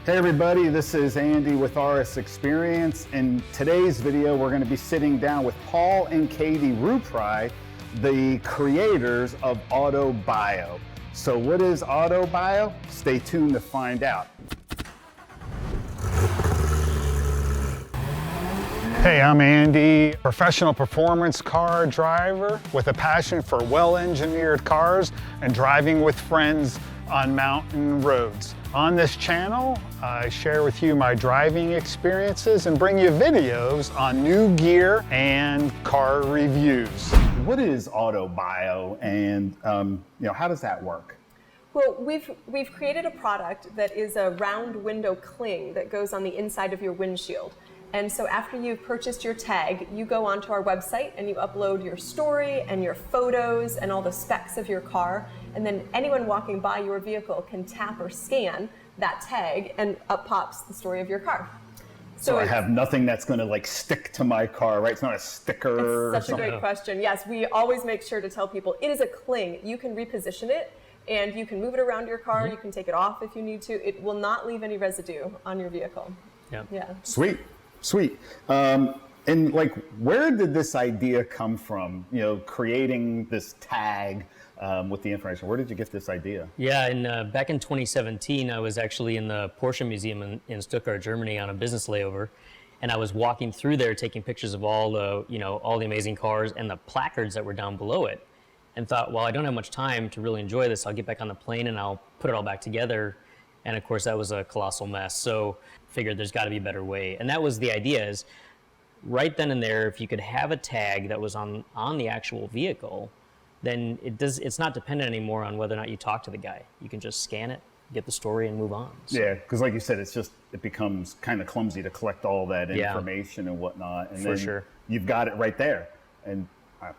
Hey everybody, this is Andy with Xperience. In today's video, we're going to be sitting down with Paul and Katie Rooprai, the creators of Autobio. So what is Autobio? Stay tuned to find out. Hey, I'm Andy, professional performance car driver with a passion for well-engineered cars and driving with friends on mountain roads. On this channel, I share with you my driving experiences and bring you videos on new gear and car reviews. What is Autobio, and how does that work? Well, we've created a product that is a round window cling that goes on the inside of your windshield. And so after you've purchased your tag, you go onto our website and you upload your story and your photos and all the specs of your car. And then anyone walking by your vehicle can tap or scan that tag and up pops the story of your car. So I have nothing that's going to stick to my car, right? It's not a sticker. It's such a great question. Yes, we always make sure to tell people it is a cling. You can reposition it and you can move it around your car. You can take it off if you need to. It will not leave any residue on your vehicle. Yeah. Sweet. And where did this idea come from? Creating this tag with the information. Where did you get this idea? Yeah, back in 2017, I was actually in the Porsche Museum in Stuttgart, Germany, on a business layover, and I was walking through there, taking pictures of all the amazing cars and the placards that were down below it, and thought, well, I don't have much time to really enjoy this. I'll get back on the plane and I'll put it all back together. And of course, that was a colossal mess. So figured there's got to be a better way. And that was the idea, is right then and there, if you could have a tag that was on the actual vehicle, then it's not dependent anymore on whether or not you talk to the guy. You can just scan it, get the story, and move on. So. Yeah, because like you said, it becomes kind of clumsy to collect all that information and whatnot. And for sure. You've got it right there. And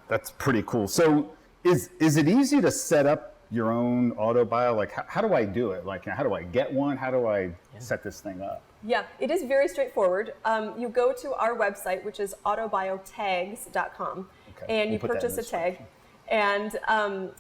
that's pretty cool. So is it easy to set up your own Autobio? How do I do it? How do I get one? How do I set this thing up? Yeah, it is very straightforward. You go to our website, which is autobiotags.com, and you purchase a tag. And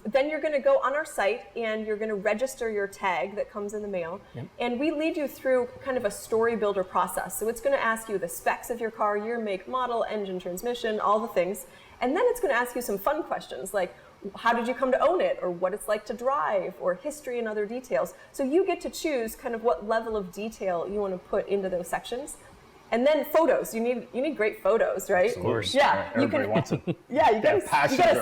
then you're going to go on our site and you're going to register your tag that comes in the mail. Yep. And we lead you through kind of a story builder process. So it's going to ask you the specs of your car, your make, model, engine, transmission, all the things. And then it's going to ask you some fun questions like, how did you come to own it, or what it's like to drive, or history and other details. So you get to choose kind of what level of detail you want to put into those sections. And then photos. You need great photos, right? Of course. Yeah. Everybody wants it. Yeah, you gotta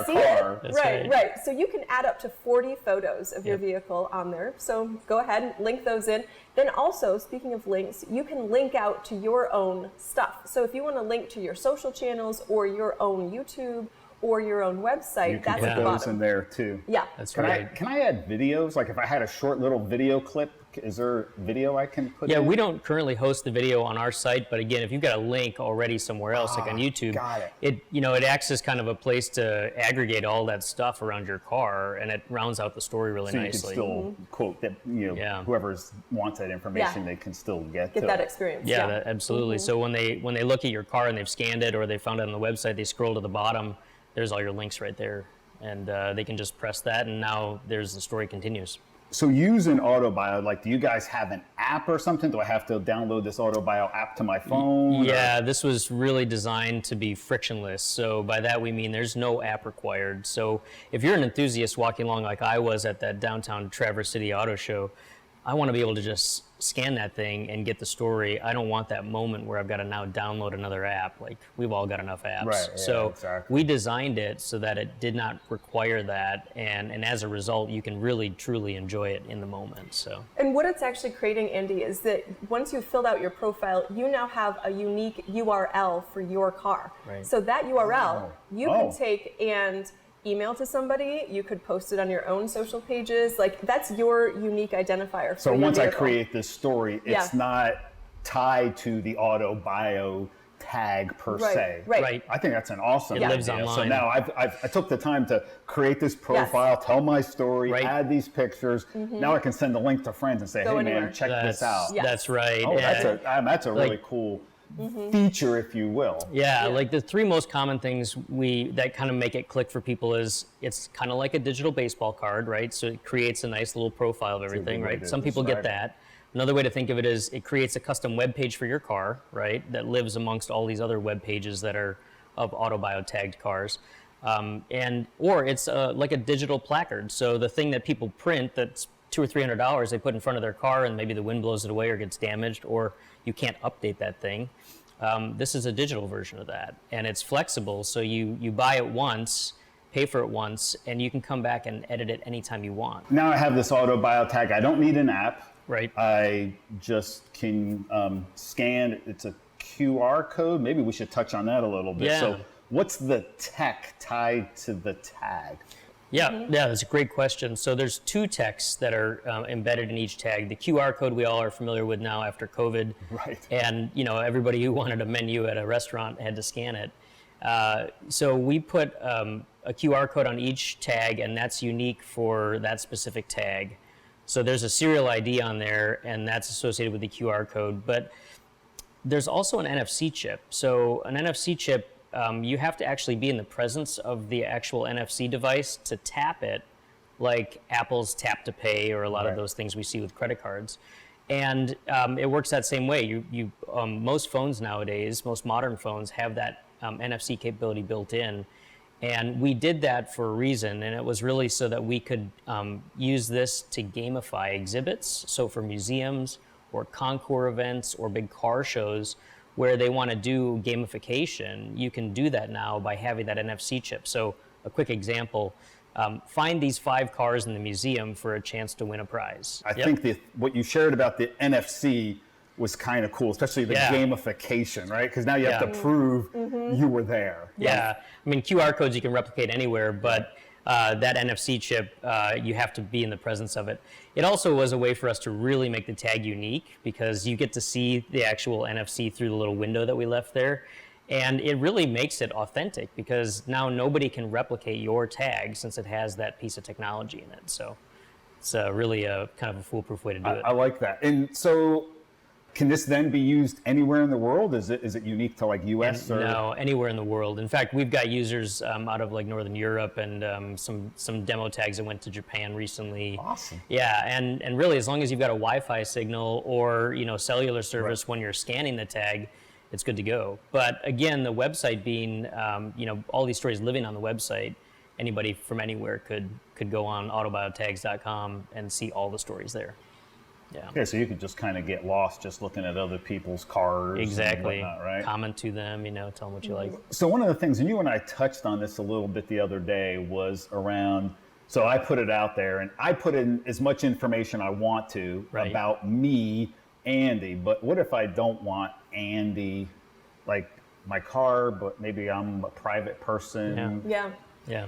see car. it. Right. So you can add up to 40 photos of your vehicle on there. So go ahead and link those in. Then also, speaking of links, you can link out to your own stuff. So if you want to link to your social channels or your own YouTube or your own website, that's at the bottom. You can put those in there too. Yeah. That's right. Can I add videos? If I had a short little video clip, is there video I can put in? Yeah, we don't currently host the video on our site, but again, if you've got a link already somewhere else, like on YouTube, it acts as kind of a place to aggregate all that stuff around your car, and it rounds out the story really nicely. So you can still quote that, whoever wants that information, they can still get that experience. Yeah, absolutely. So when they look at your car and they've scanned it or they found it on the website, they scroll to the bottom, there's all your links right there, and they can just press that, and now the story continues. So using Autobio, do you guys have an app or something? Do I have to download this Autobio app to my phone? Yeah, this was really designed to be frictionless. So by that we mean there's no app required. So if you're an enthusiast walking along like I was at that downtown Traverse City Auto Show, I want to be able to just scan that thing and get the story. I don't want that moment where I've got to now download another app. We've all got enough apps. Right, so exactly. We designed it so that it did not require that, and as a result, you can really truly enjoy it in the moment. So. And what it's actually creating, Andy, is that once you've filled out your profile, you now have a unique URL for your car. Right. So that URL you can take and email to somebody, you could post it on your own social pages. That's your unique identifier. So once I create this story, it's not tied to the Autobio tag per se. Right. I think that's an awesome idea. It lives online. So now I took the time to create this profile, tell my story, add these pictures. Now I can send the link to friends and say, hey man, check this out. That's right. Oh, that's a really cool feature, if you will. Yeah, the three most common things that kind of make it click for people is it's kind of like a digital baseball card, right? So it creates a nice little profile of everything, right? Some people get that. Another way to think of it is it creates a custom web page for your car, right, that lives amongst all these other web pages that are of Autobio tagged cars. Or it's like a digital placard. So the thing that people print that's $200 or $300 they put in front of their car, and maybe the wind blows it away or gets damaged, or you can't update that thing. This is a digital version of that, and it's flexible. So you buy it once, pay for it once, and you can come back and edit it anytime you want. Now I have this Autobio tag. I don't need an app. Right. I just can scan. It's a QR code. Maybe we should touch on that a little bit. Yeah. So what's the tech tied to the tag? Yeah, that's a great question. So there's two techs that are embedded in each tag. The QR code we all are familiar with now after COVID. Right. And everybody who wanted a menu at a restaurant had to scan it. So we put a QR code on each tag, and that's unique for that specific tag. So there's a serial ID on there, and that's associated with the QR code. But there's also an NFC chip. So an NFC chip, you have to actually be in the presence of the actual NFC device to tap it, like Apple's Tap to Pay or a lot of those things we see with credit cards. And it works that same way. Most phones nowadays, most modern phones have that NFC capability built in. And we did that for a reason, and it was really so that we could use this to gamify exhibits. So for museums or concours events or big car shows where they want to do gamification, you can do that now by having that NFC chip. So a quick example, find these 5 cars in the museum for a chance to win a prize. I think what you shared about the NFC was kind of cool, especially the gamification, right? Because now you have to prove you were there. Yeah, I mean, QR codes you can replicate anywhere, but that NFC chip, you have to be in the presence of it. It also was a way for us to really make the tag unique, because you get to see the actual NFC through the little window that we left there. And it really makes it authentic, because now nobody can replicate your tag since it has that piece of technology in it. So it's really a kind of a foolproof way to do it. I like that. And so can this then be used anywhere in the world? Is it unique to like US? No, anywhere in the world. In fact, we've got users out of like Northern Europe and some demo tags that went to Japan recently. Awesome. Yeah, and really, as long as you've got a Wi-Fi signal or cellular service when you're scanning the tag, it's good to go. But again, the website being all these stories living on the website, anybody from anywhere could go on autobiotags.com and see all the stories there. Yeah, so you could just kind of get lost just looking at other people's cars. Exactly. And whatnot, right? Comment to them, tell them what you like. So one of the things, and you and I touched on this a little bit the other day, was around, so I put it out there and I put in as much information I want to about me, Andy, but what if I don't want Andy, like my car, but maybe I'm a private person? Yeah.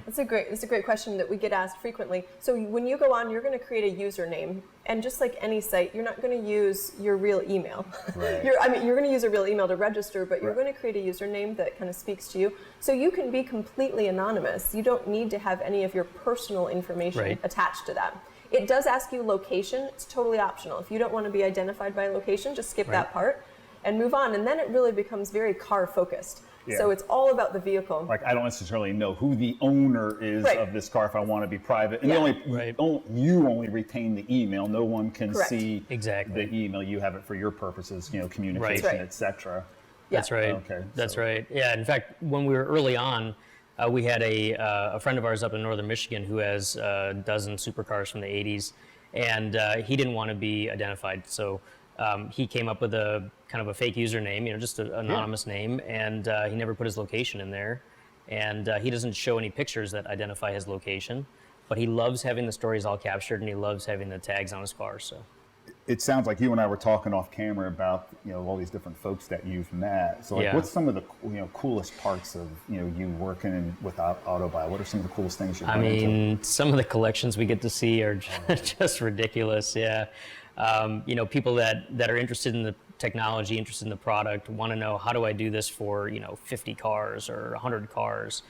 It's a great question that we get asked frequently. So when you go on, you're going to create a username, and just like any site, you're not going to use your real email. Right. You're going to use a real email to register, but you're going to create a username that kind of speaks to you. So you can be completely anonymous. You don't need to have any of your personal information attached to that. It does ask you location. It's totally optional. If you don't want to be identified by location, just skip that part and move on. And then it really becomes very car focused. Yeah. So it's all about the vehicle. Like I don't necessarily know who the owner is of this car if I want to be private. And you only retain the email. No one can see the email. You have it for your purposes, communication, etc. That's right. Okay. That's right. Yeah. In fact, when we were early on, we had a friend of ours up in northern Michigan who has a dozen supercars from the 80s, and he didn't want to be identified. So he came up with a kind of a fake username, just an anonymous name, and he never put his location in there. And he doesn't show any pictures that identify his location, but he loves having the stories all captured, and he loves having the tags on his car. So it sounds like you and I were talking off camera about all these different folks that you've met. So what's some of the coolest parts of you working with Autobio? What are some of the coolest things you've run into? Some of the collections we get to see are just ridiculous. Yeah. People that are interested in the technology, interested in the product, want to know, how do I do this for 50 cars or 100 cars?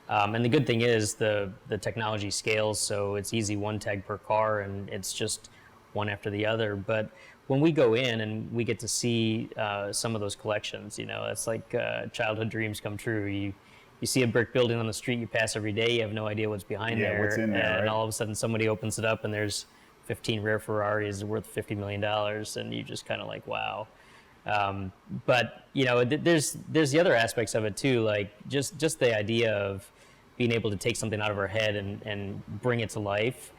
And the good thing is the technology scales, so it's easy, one tag per car, and it's just one after the other. But when we go in and we get to see some of those collections, it's like childhood dreams come true. You see a brick building on the street you pass every day, you have no idea what's behind there, what's in there, and all of a sudden somebody opens it up and there's 15 rare Ferraris worth $50 million, and you just kind of like, wow. But you know, there's the other aspects of it too, like just the idea of being able to take something out of our head and bring it to life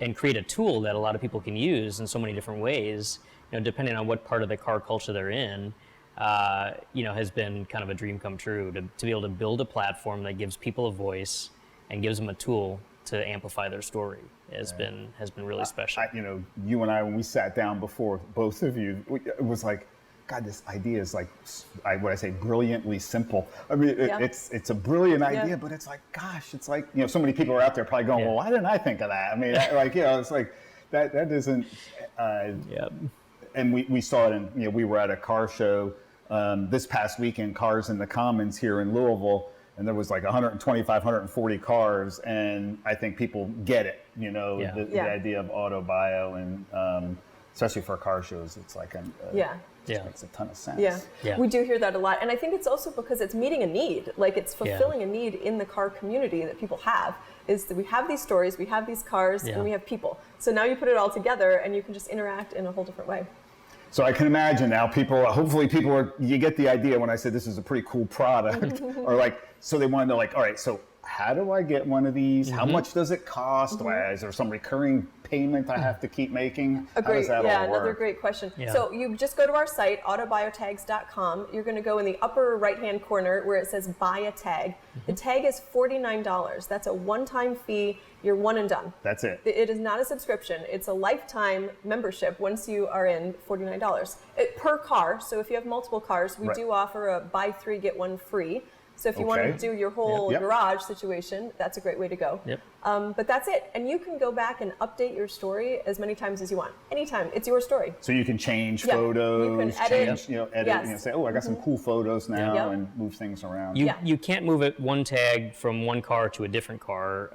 and create a tool that a lot of people can use in so many different ways, you know, depending on what part of the car culture they're in, you know, has been kind of a dream come true to be able to build a platform that gives people a voice and gives them a tool to amplify their story has been really special. You know, you and I, when we sat down before, both of you, it was like, God, this idea is like, what I say, brilliantly simple. I mean, it's a brilliant idea, but it's like, gosh, it's like, you know, so many people are out there probably going, well, why didn't I think of that? I mean, like, you know, it's like, that isn't, and we saw it in, you know, we were at a car show this past weekend, Cars in the Commons here in Louisville, and there was like 125, 140 cars, and I think people get it, you know, the idea of Autobio, and especially for car shows, it's like it makes a ton of sense. Yeah, we do hear that a lot. And I think it's also because it's meeting a need, like it's fulfilling a need in the car community that people have, is that we have these stories, we have these cars, and we have people. So now you put it all together and you can just interact in a whole different way. So I can imagine now hopefully people are, you get the idea when I said this is a pretty cool product, or like, so they want to know like, all right, so how do I get one of these? How much does it cost? Is there some recurring payment I have to keep making? How does that all work? Another great question. So you just go to our site, autobiotags.com. You're going to go in the upper right-hand corner where it says buy a tag. The tag is $49. That's a one-time fee. You're one and done. That's it. It is not a subscription. It's a lifetime membership once you are in, $49. Per car. So if you have multiple cars, we do offer a buy three, get one free. So if you want to do your whole garage situation, that's a great way to go. But that's it. And you can go back and update your story as many times as you want. Anytime. It's your story. So you can change photos, you can edit, you know, say, oh, I got some cool photos now, and move things around. You can't move it one tag from one car to a different car.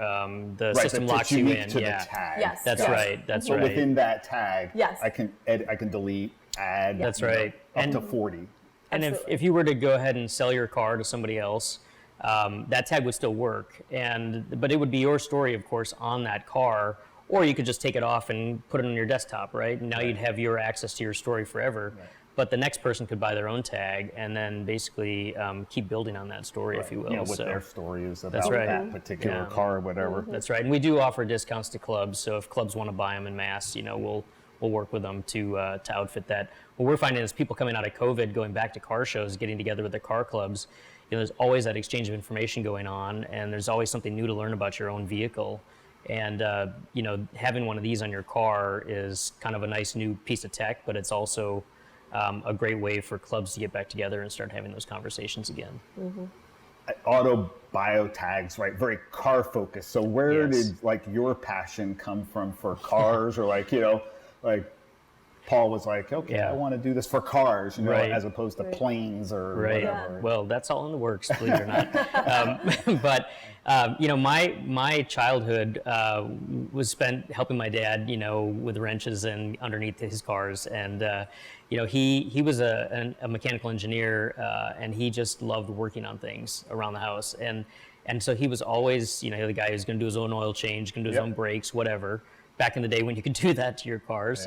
The system locks you in. To the tag. Yes. That's right. That's so right. within that tag, I can delete, add. That's right. Up to 40. And if you were to go ahead and sell your car to somebody else, that tag would still work. But it would be your story, of course, on that car, or you could just take it off and put it on your desktop, right? And now you'd have your access to your story forever. But the next person could buy their own tag and then basically keep building on that story, if you will. You know, what their story is about that particular car or whatever. That's right. And we do offer discounts to clubs. So if clubs want to buy them en masse, you know, we'll work with them to outfit that. What we're finding is people coming out of COVID, going back to car shows, getting together with their car clubs, you know, there's always that exchange of information going on, and there's always something new to learn about your own vehicle. And, you know, having one of these on your car is kind of a nice new piece of tech, but it's also a great way for clubs to get back together and start having those conversations again. Autobiotags, right? Very car focused. So where did like your passion come from for cars, or like, you know, like Paul was like, okay, I want to do this for cars, you know, as opposed to planes or whatever. Well, that's all in the works, believe it or not. But you know, my childhood was spent helping my dad, you know, with wrenches and underneath his cars, and you know, he was a mechanical engineer, and he just loved working on things around the house, and so he was always, you know, the guy who's going to do his own oil change, going to do his own brakes, whatever. Back in the day when you could do that to your cars.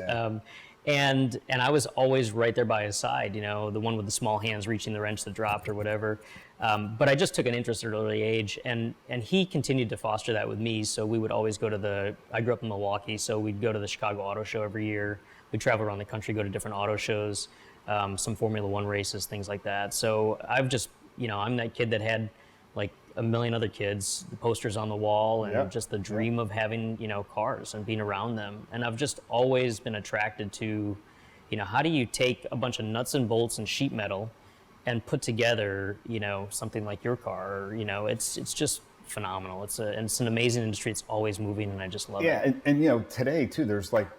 And I was always right there by his side, you know, the one with the small hands reaching the wrench that dropped or whatever. But I just took an interest at an early age, and he continued to foster that with me. So we would always go to I grew up in Milwaukee, so we'd go to the Chicago Auto Show every year. We'd travel around the country, go to different auto shows, some Formula One races, things like that. So I've just, you know, I'm that kid that had like a million other kids, the posters on the wall, and just the dream of having, you know, cars and being around them. And I've just always been attracted to, you know, how do you take a bunch of nuts and bolts and sheet metal and put together, you know, something like your car? Or, you know, it's just phenomenal. It's an amazing industry. It's always moving, and I just love it. Yeah, and you know, today too, there's like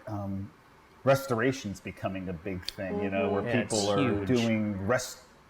restoration's becoming a big thing. You know, where people are doing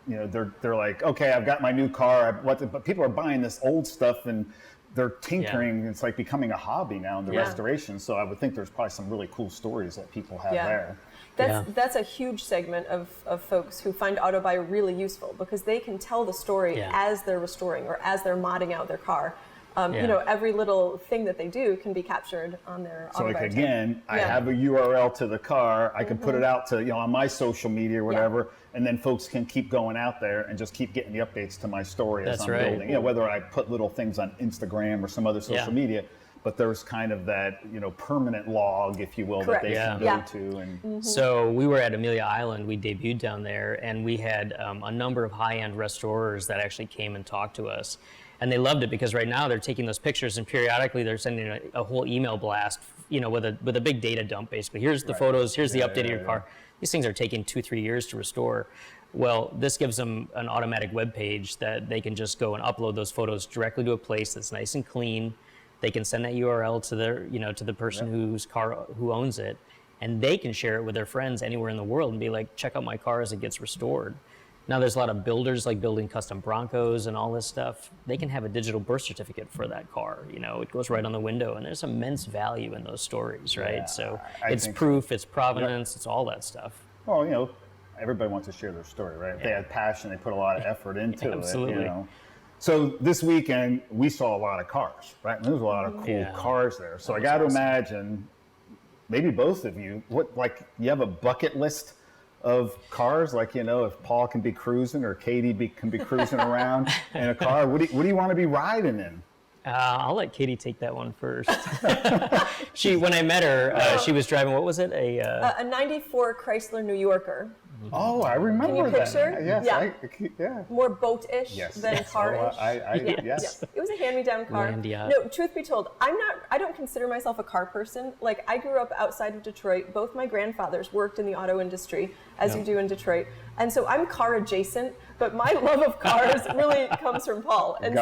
you know, they're like, okay, I've got my new car, but people are buying this old stuff and they're tinkering. It's like becoming a hobby now in the restoration. So I would think there's probably some really cool stories that people have there. That's a huge segment of folks who find Autobio really useful, because they can tell the story as they're restoring or as they're modding out their car. You know, every little thing that they do can be captured on their So like autobiotag. again, I have a URL to the car. I can put it out to, you know, on my social media or whatever, and then folks can keep going out there and just keep getting the updates to my story as I'm building. You know, whether I put little things on Instagram or some other social media, but there's kind of that, you know, permanent log, if you will, that they can go to. And So we were at Amelia Island. We debuted down there, and we had a number of high-end restorers that actually came and talked to us. And they loved it because right now they're taking those pictures and periodically they're sending a whole email blast, you know, with a big data dump basically. Here's the photos, here's the update of your car. These things are taking 2-3 years to restore. Well, this gives them an automatic web page that they can just go and upload those photos directly to a place that's nice and clean. They can send that URL to their, you know, to the person who owns it, and they can share it with their friends anywhere in the world and be like, check out my car as it gets restored. Now there's a lot of builders like building custom Broncos and all this stuff. They can have a digital birth certificate for that car. You know, it goes right on the window, and there's immense value in those stories, right? So it's proof, it's provenance, it's all that stuff. Well, you know, everybody wants to share their story, right? If they had passion, they put a lot of effort into it. You know? So this weekend we saw a lot of cars, right? And there was a lot of cool cars there. So I got to imagine, maybe both of you, like you have a bucket list of cars, like, you know, if Paul can be cruising or Katie can be cruising around in a car, what do you want to be riding in? I'll let Katie take that one first. When I met her, she was driving, what was it? A 94 Chrysler New Yorker. Oh, I remember Can you that. picture? Yes, More boat-ish than car-ish. Yes. It was a hand-me-down car. No, truth be told, I don't consider myself a car person. Like, I grew up outside of Detroit. Both my grandfathers worked in the auto industry, as you do in Detroit. And so I'm car adjacent, but my love of cars really comes from Paul. And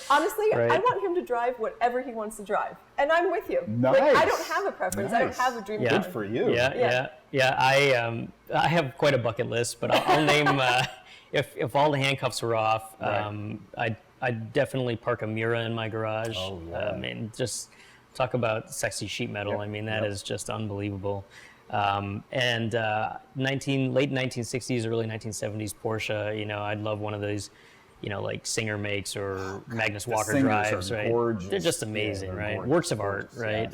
honestly, I want him to drive whatever he wants to drive. And I'm with you. Nice. Like, I don't have a preference. I don't have a dream car. Good for you. I have quite a bucket list, but I'll name, if all the handcuffs were off, I'd definitely park a Miura in my garage. Oh, yeah. I mean, just talk about sexy sheet metal. I mean, that is just unbelievable. And late 1960s, early 1970s Porsche, you know, I'd love one of those, you know, like Singer makes or Magnus Walker drives, right? Gorgeous. They're just amazing, right? Gorgeous. Works of art, right?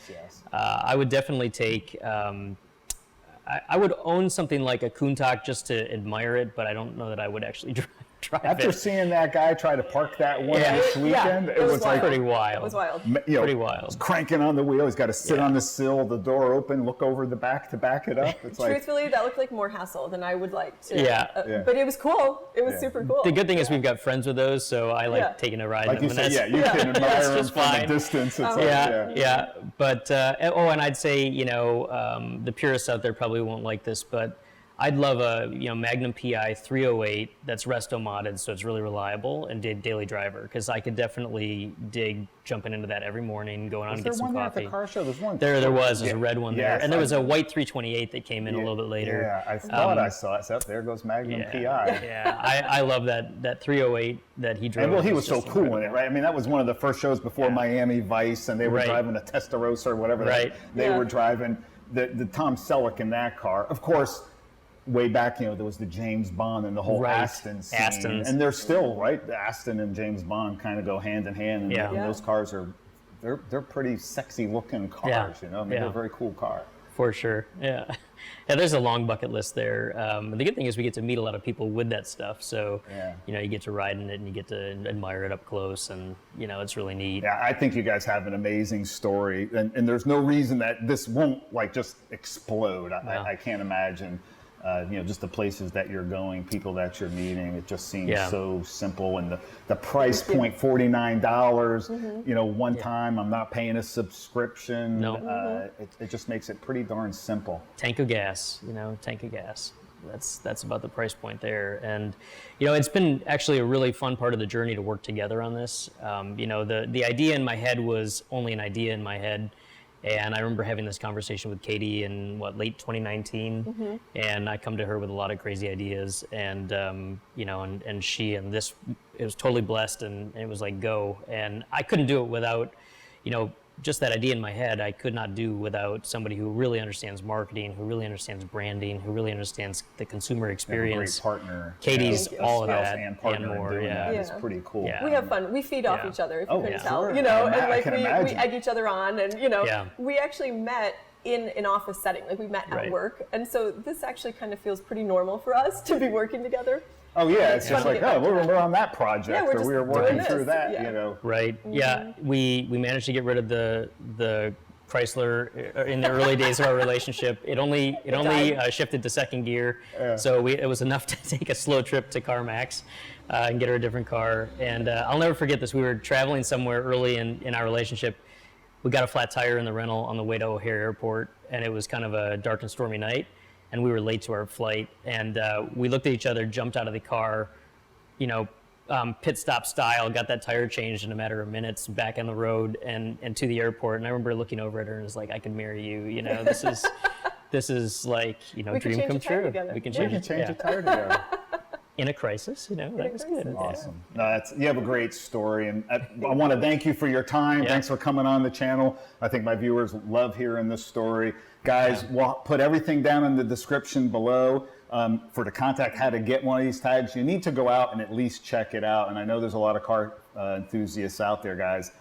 Yes. I would definitely take, I would own something like a Countach just to admire it, but I don't know that I would actually drive After seeing that guy try to park that one this weekend, it was like pretty wild. It was wild. You know, pretty wild. Cranking on the wheel, he's got to sit on the sill, the door open, look over the back to back it up. It's like, truthfully, that looked like more hassle than I would like to. But it was cool. It was super cool. The good thing is we've got friends with those, so I like taking a ride. Like in you them. said, you can admire them from a distance. It's But and I'd say, you know, the purists out there probably won't like this, but I'd love a Magnum PI 308 that's resto modded, so it's really reliable and daily driver, because I could definitely dig jumping into that every morning, going on and get some coffee. At the car show? There's one. There was. There's a red one there, and there was a white 328 that came in a little bit later. Yeah, I thought I saw it. So there goes Magnum PI. Yeah, I love that 308 that he drove. And well, he was so cool in it, right? I mean, that was one of the first shows before Miami Vice, and they were driving a Testarossa or whatever they were driving. The Tom Selleck in that car, of course. Way back, you know, there was the James Bond and the whole Aston scene. Astons. And they're still, right? The Aston and James Bond kind of go hand in hand. And those cars they're pretty sexy looking cars, you know? I mean, they're a very cool car. For sure, yeah. There's a long bucket list there. The good thing is we get to meet a lot of people with that stuff. So, you know, you get to ride in it and you get to admire it up close, and, you know, it's really neat. Yeah, I think you guys have an amazing story. And there's no reason that this won't, like, just explode. I can't imagine. You know, just the places that you're going, people that you're meeting, it just seems so simple. And the price point, $49, you know, one time, I'm not paying a subscription. No. It just makes it pretty darn simple. Tank of gas, you know, tank of gas. That's about the price point there. And, you know, it's been actually a really fun part of the journey to work together on this. You know, the idea in my head was only an idea in my head. And I remember having this conversation with Katie in late 2019, and I come to her with a lot of crazy ideas, and you know, and she and this, it was totally blessed, and it was like go, and I couldn't do it without, you know, just that idea in my head, I could not do without somebody who really understands marketing, who really understands branding, who really understands the consumer experience. A great partner. Katie's all of that and more. That is pretty cool. Yeah. We have fun. We feed off each other, if you couldn't tell. Sure. You know, and I like can we imagine. egg each other on, and you know, we actually met in an office setting. Like we met at work, and so this actually kind of feels pretty normal for us to be working together. Oh yeah, it's just like, we're on the project, or we were working through that, you know. Right. Yeah. We managed to get rid of the Chrysler in the early days of our relationship. It only shifted to second gear, so it was enough to take a slow trip to CarMax and get her a different car. And I'll never forget this. We were traveling somewhere early in our relationship. We got a flat tire in the rental on the way to O'Hare Airport, and it was kind of a dark and stormy night. And we were late to our flight, and we looked at each other, jumped out of the car, you know, pit stop style, got that tire changed in a matter of minutes, back on the road and to the airport. And I remember looking over at her and was like, I can marry you, you know, this is like, you know, dream come true. We can change a tire together. In a crisis, you know, that was good. Awesome. No, you have a great story, and I want to thank you for your time. Thanks for coming on the channel. I think my viewers love hearing this story. Guys, we'll put everything down in the description below for to contact how to get one of these tags. You need to go out and at least check it out. And I know there's a lot of car enthusiasts out there, guys.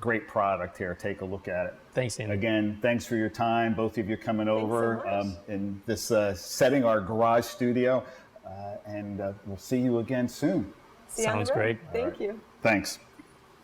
Great product here. Take a look at it. Thanks, Andy. Again, thanks for your time, both of you coming over so in this setting, our garage studio. And we'll see you again soon. See you on the road. Sounds great. Thank you. Thanks.